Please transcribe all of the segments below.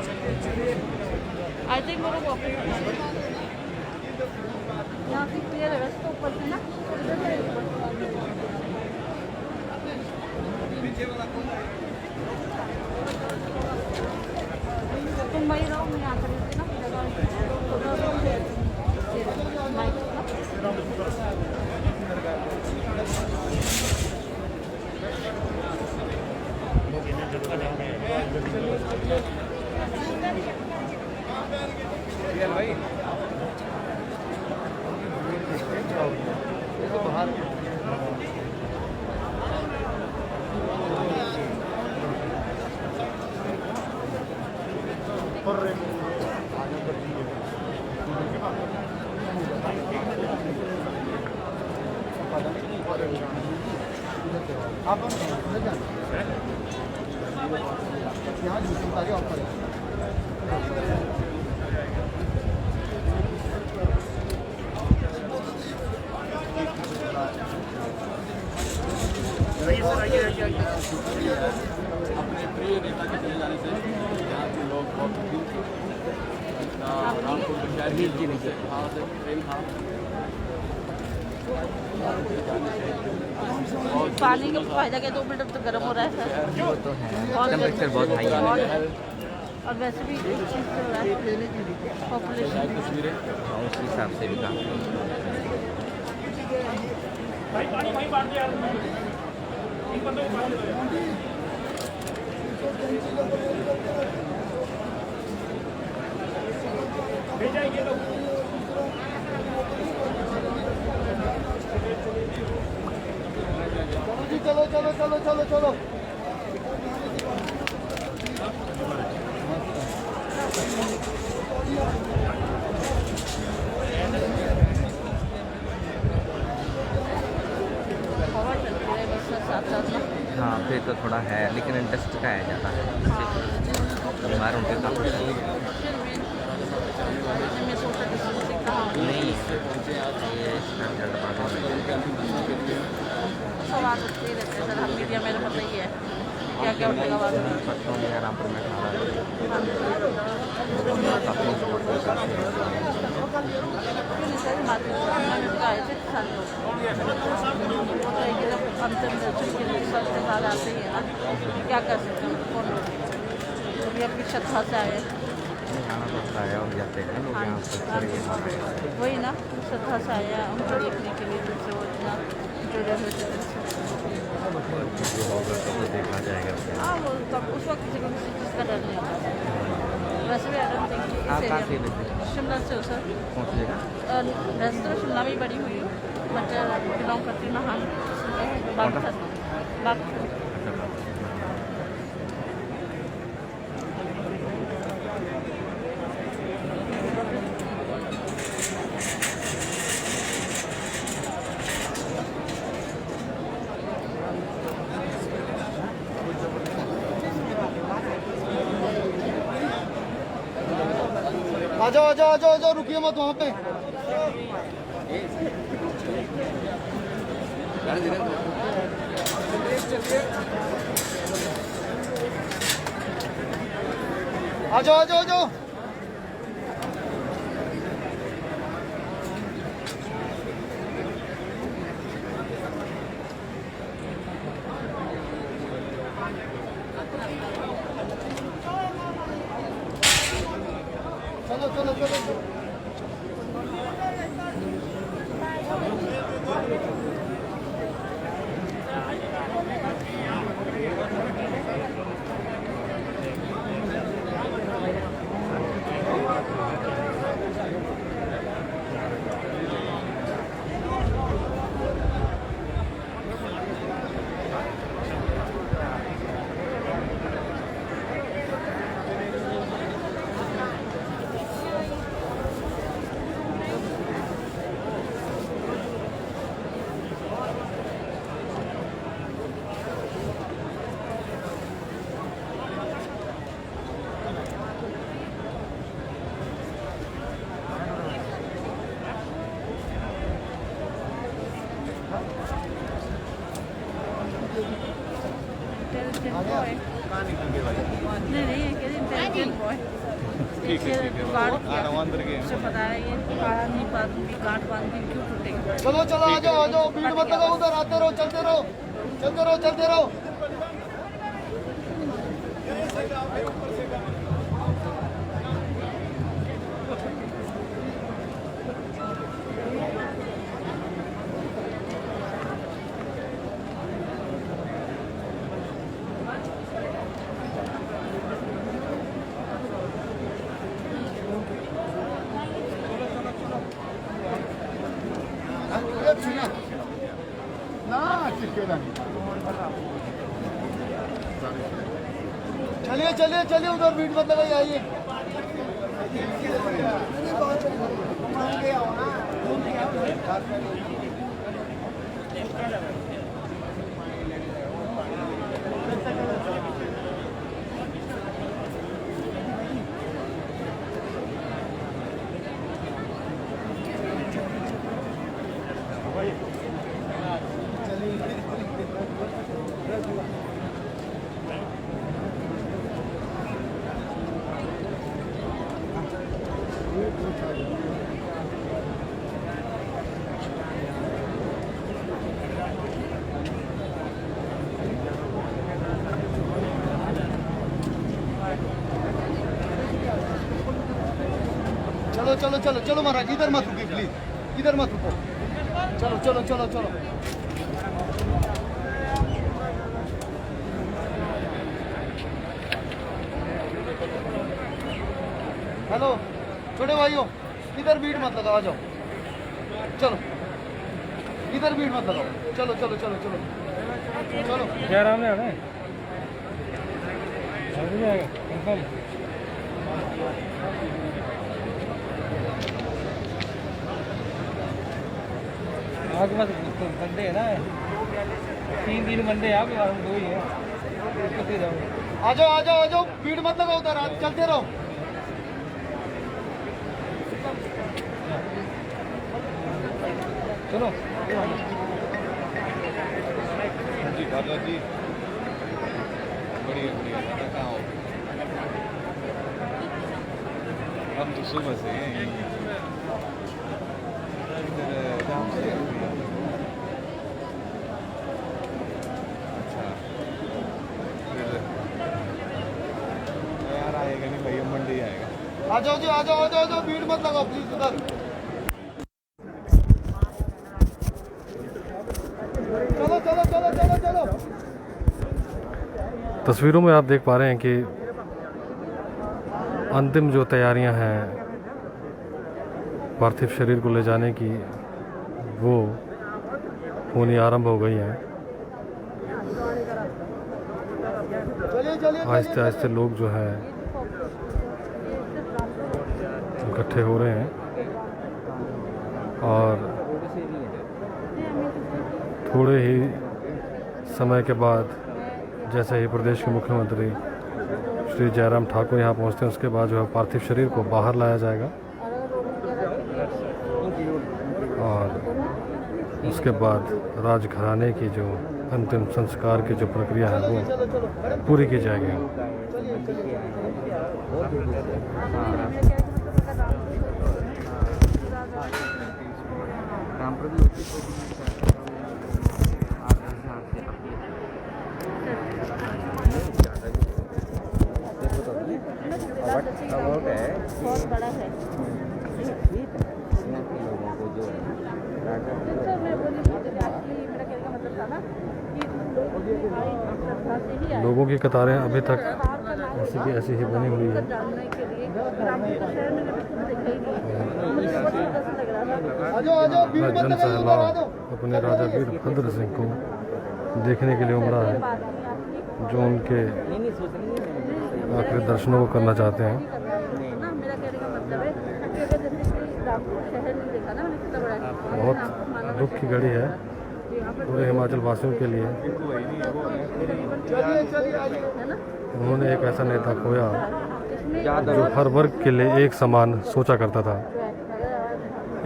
I think वो लोग वापस यहाँ से क्लियर है वैसे तो ऊपर से ना तुम वही रहो मैं यहाँ खरीदती ना आप यहाँ जूते उतारे ऑफर है अपने प्रिय नेता के चले जाने से यहाँ के लोग बहुत रामपुर पंचायत के नीचे वहाँ से प्रेम था। पानी का फायदा क्या 2 मिनट तो गर्म हो रहा है सर वो तो है टेम्परेचर बहुत हाई है और वैसे भी पॉपुलेशन तस्वीरें उस हिसाब से भी काम चलो चलो चलो चलो चलो हवा चलती है बस साथ साथ ना हाँ फिर तो थोड़ा है लेकिन इंटरेस्ट का है ज़्यादा है बीमार होंगे काफ़ी मैं सोचा कि कहाँ नहीं ये स्टैंडर्ड बात है सवाल उठते ही रहते हैं सर हम मीडिया मेरे पता ही है क्या क्या उठेगा बात पत्तों में रामपुर में खा रहा है काफ़ी सपोर्ट करता है सर मार्केट आए थे किसान लोग अंतिम दर्शन के लिए सब साल आते ही है ना क्या कर सकते हैं कौन लोग अभी अपनी छत्ता से आए खाना पड़ता है और जाते हैं लोग यहाँ पर वही ना श्रद्धा से आया उनको देखने के लिए जिनसे वो इतना जुड़े हुए थे जो होगा तो देखा जाएगा हाँ वो तब उस वक्त किसी को किसी चीज़ का डर नहीं होता वैसे भी आई डोंट थिंक आप कहाँ से शिमला से हो सर कौन सी जगह वैसे तो शिमला में ही बड़ी हुई हूँ बट बिलोंग करती हूँ नहान बागपत बागपत आ जाओ आ जाओ आ जाओ आ जाओ रुकिए मत वहाँ पे आ जाओ आ जाओ आ जाओ चलो चलो चलो नहीं नहीं इंडियन बॉय ठीक है जुगाड़ किया अंदर के उसे पता है ये काढ़ा नहीं बांधूंगी गांठ बांधी क्यों टूटेगी। चलो चलो आ जाओ भीड़ मत लगाओ उधर, आते रहो चलते रहो चलते रहो चलते रहो। चलिए चलिए चलिए उधर भीड़ मत लगाइए, आइए। चलो चलो चलो चलो महाराज, इधर मत रुकिए प्लीज, इधर मत रुको। चलो चलो चलो चलो। हेलो छोटे भाइयों, इधर भीड़ मत लगाओ, आ जाओ। चलो इधर भीड़ मत लगाओ, चलो चलो चलो चलो चलो। क्या आराम है कंफर्म। आपके पास बंदे है ना, 3 बंदे हैं आपके पास, 2 ही है। आ जाओ आ जाओ आ जाओ, भीड़ मत लगाओ उधर, चलते रहो। चलो जी दादा जी बढ़िया बढ़िया। कहाँ हो? हम तो सुबह से हैं यहीं। इधर गाँव से अच्छा फिर यार आएगा नहीं भैया, मंडी आएगा। आ जाओ जी, आ जाओ आ जाओ, भीड़ मत लगाओ प्लीज उधर। चलो चलो चलो चलो चलो। तस्वीरों में आप देख पा रहे हैं कि अंतिम जो तैयारियां हैं पार्थिव शरीर को ले जाने की, वो होनी आरंभ हो गई हैं। चलिए चलिए आहिस्ते आहिस्ते लोग जो है इकट्ठे हो रहे हैं और थोड़े ही समय के बाद जैसे ही प्रदेश के मुख्यमंत्री श्री जयराम ठाकुर यहाँ पहुँचते हैं, उसके बाद जो है पार्थिव शरीर को बाहर लाया जाएगा और उसके बाद राजघराने की जो अंतिम संस्कार की जो प्रक्रिया है वो पूरी की जाएगी। बहुत बड़ा है। तो मैं बोली एक्चुअली मेरा कहने का मतलब था ना कि लोगों की कतारें अभी तक ऐसी की ऐसी ही बनी हुई है। जानने के लिए रामपुर का शहर मैंने अभी खुद देखा ही नहीं, मुझे बहुत इंटरेस्ट लग रहा था। आ जाओ आ जाओ, भीड़ मत जन लगाओ उधर, आ सैलाब जाओ। अपने राजा वीरभद्र सिंह को देखने के लिए उमड़ा है, जो उनके आखिरी दर्शनों को करना चाहते हैं। ना मेरा कहने का मतलब है कि अगर जैसे कि रामपुर शहर नहीं देखा ना मैंने, कितना बड़ा है। बहुत दुख की घड़ी है पूरे हिमाचल वासियों के लिए। चलिए चलिए आइए। है ना, उन्होंने एक ऐसा नेता खोया जो हर वर्ग के लिए एक समान सोचा करता था,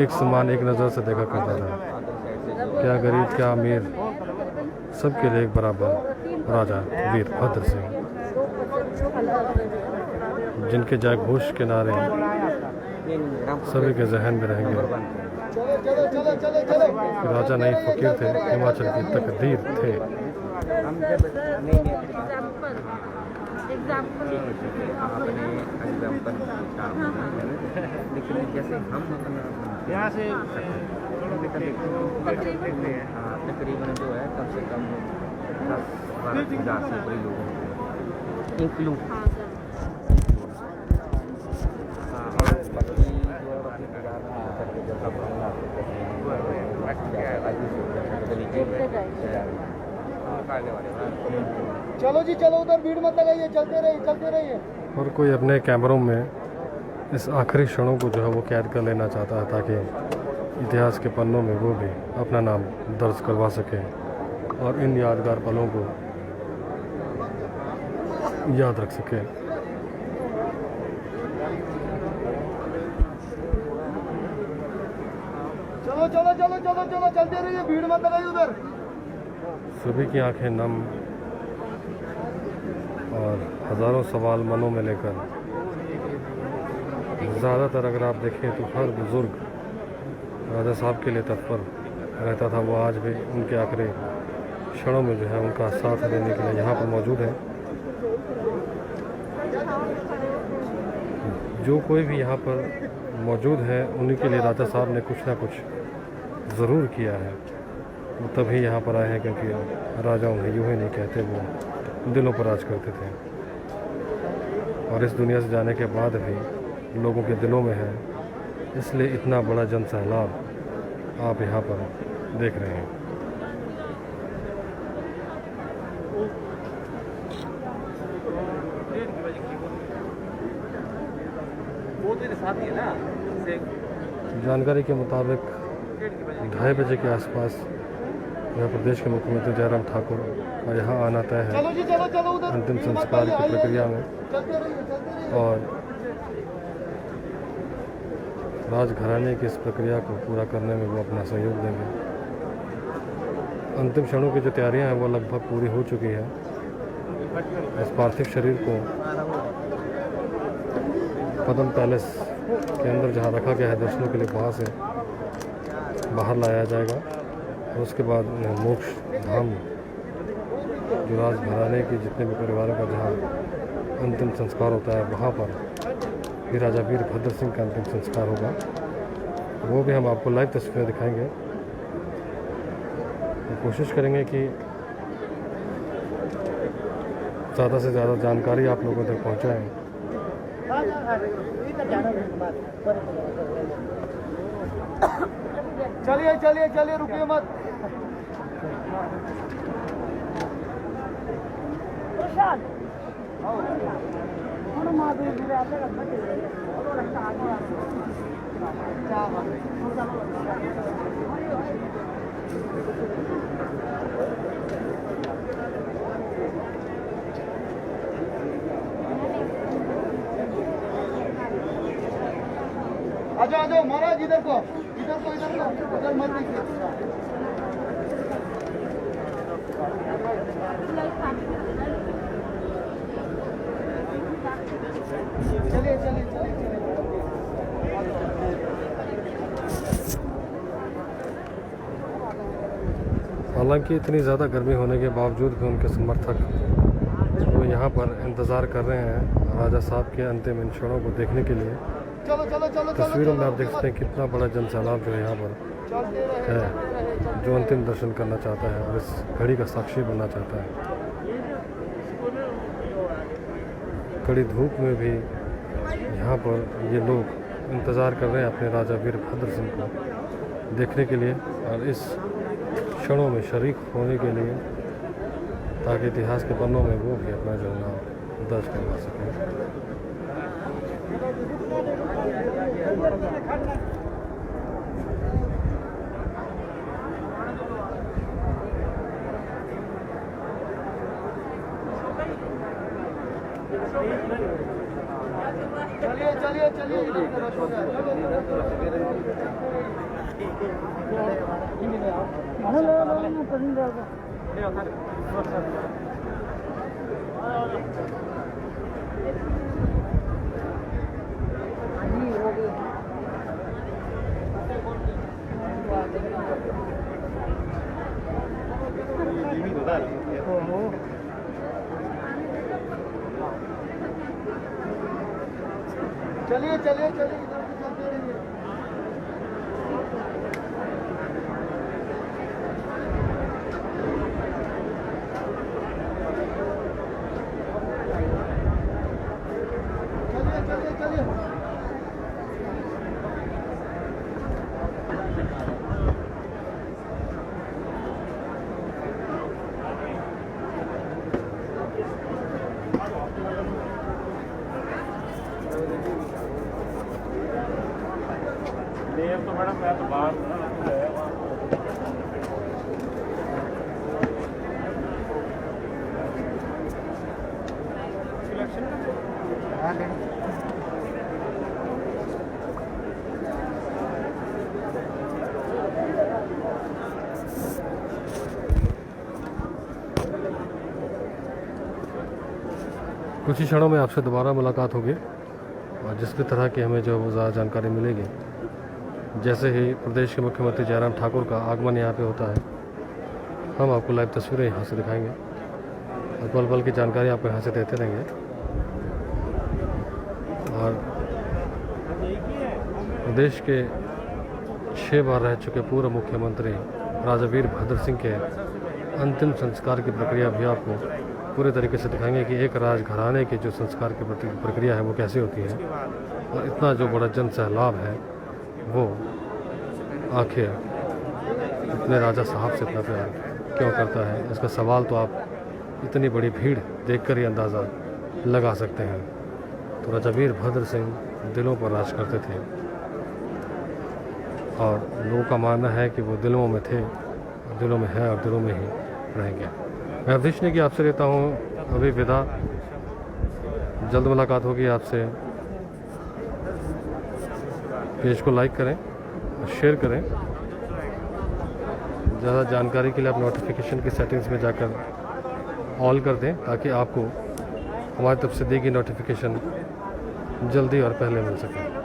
एक समान एक नज़र से देखा करता था। क्या गरीब क्या अमीर, सबके लिए एक बराबर राजा वीरभद्र सिंह। जिनके जयघोष के नारे सभी के जहन में रहेंगे। चलो चलो चलो चलो चलो। राजा नहीं फकीर थे, हिमाचल की तकदीर थे। एग्जाम्पल आपने एग्जाम्पल लेकिन जैसे हम अपना यहाँ से तकरीबन जो है कम से कम 10-12,000 से ऊपर लोग इंक्लूड चलो जी चलो, उधर भीड़ मत लगाइए, चलते रहिए चलते रहिए। और कोई अपने कैमरों में इस आखिरी क्षणों को जो है वो कैद कर लेना चाहता है ताकि इतिहास के पन्नों में वो भी अपना नाम दर्ज करवा सके और इन यादगार पलों को याद रख सके। चलो चलो चलो चलो चलो, चलते रहिए, भीड़ मत लगाइए उधर। सभी की आंखें नम और हज़ारों सवाल मनों में लेकर, ज़्यादातर अगर आप देखें तो हर बुज़ुर्ग राजा साहब के लिए तत्पर रहता था। वो आज भी उनके आखिरी क्षणों में जो है उनका साथ देने के लिए यहाँ पर मौजूद है। जो कोई भी यहाँ पर मौजूद है उन्हीं के लिए राजा साहब ने कुछ ना कुछ ज़रूर किया है। वो तभी यहाँ पर आए हैं क्योंकि राजा उन्हें यूँ ही नहीं कहते, वो दिलों पर राज करते थे और इस दुनिया से जाने के बाद भी लोगों के दिलों में है। इसलिए इतना बड़ा जन सैलाब आप यहाँ पर देख रहे हैं। जानकारी के मुताबिक 2:30 बजे के आसपास यह प्रदेश के मुख्यमंत्री जयराम ठाकुर का यहाँ आना तय है चलो जी चलो चलो, उधर अंतिम संस्कार की प्रक्रिया में। चलते रहिए चलते रहिए। और राजघराने की इस प्रक्रिया को पूरा करने में वो अपना सहयोग देंगे। अंतिम क्षणों की जो तैयारियां हैं वो लगभग पूरी हो चुकी है। इस पार्थिव शरीर को पद्म पैलेस के अंदर जहां रखा गया है दर्शनों के लिए, वहाँ से बाहर लाया जाएगा और उसके बाद उन्हें मोक्ष धाम, जो राजघराने के जितने भी परिवारों का जहाँ अंतिम संस्कार होता है, वहाँ पर भी राजा वीरभद्र सिंह का अंतिम संस्कार होगा। वो भी हम आपको लाइव तस्वीरें दिखाएंगे। तो कोशिश करेंगे कि ज़्यादा से ज़्यादा जानकारी आप लोगों तक पहुँचाएँ। चलिए चलिए चलिए, रुकिए मत। आ जाओ महाराज, इधर को इधर को इधर को, उधर मत देखिए। चलिए चलिए चलिए चलिए। हालांकि इतनी ज़्यादा गर्मी होने के बावजूद भी उनके समर्थक वो यहाँ पर इंतज़ार कर रहे हैं राजा साहब के अंतिम इन क्षणों को देखने के लिए। चलो चलो चलो। तस्वीरों में आप देख सकते हैं कितना बड़ा जन सैलाब जो है यहाँ पर है, जो अंतिम दर्शन करना चाहता है और इस घड़ी का साक्षी बनना चाहता है। कड़ी धूप में भी यहाँ पर ये लोग इंतज़ार कर रहे हैं अपने राजा वीरभद्र सिंह को देखने के लिए और इस क्षणों में शरीक होने के लिए, ताकि इतिहास के पन्नों में वो भी अपना जो नाम दर्ज करवा सकें। चलिए चलिए चलिए, इधर से रश हो गया। चलिए चलिए चलिए इधर से चलते रहिए। चलिए चलिए चलिए। देव तो मैडम मैं तो बाहर कुछ ही क्षणों में आपसे दोबारा मुलाकात होगी और जिस भी तरह की हमें जो ज़्यादा जानकारी मिलेगी, जैसे ही प्रदेश के मुख्यमंत्री जयराम ठाकुर का आगमन यहाँ पे होता है, हम आपको लाइव तस्वीरें यहाँ से दिखाएंगे और पल पल की जानकारी आपको यहाँ से देते रहेंगे। और प्रदेश के 6 बार रह चुके पूर्व मुख्यमंत्री राजा वीरभद्र सिंह के अंतिम संस्कार की प्रक्रिया भी आपको पूरे तरीके से दिखाएंगे कि एक राजघराने की जो संस्कार की प्रक्रिया है वो कैसे होती है और इतना जो बड़ा जन सैलाब है वो आखिर इतने राजा साहब से इतना प्यार क्यों करता है। इसका सवाल तो आप इतनी बड़ी भीड़ देखकर ही अंदाज़ा लगा सकते हैं। तो राजा वीरभद्र सिंह दिलों पर राज करते थे और लोगों का मानना है कि वो दिलों में थे, दिलों में है और दिलों में ही रहेंगे। मैं अवधेश नेगी आपसे लेता हूँ अभी विदा। जल्द मुलाकात होगी आपसे। पेज को लाइक करें और शेयर करें। ज़्यादा जानकारी के लिए आप नोटिफिकेशन की सेटिंग्स में जाकर ऑल कर दें ताकि आपको हमारी तरफ से दी गई नोटिफिकेशन जल्दी और पहले मिल सके।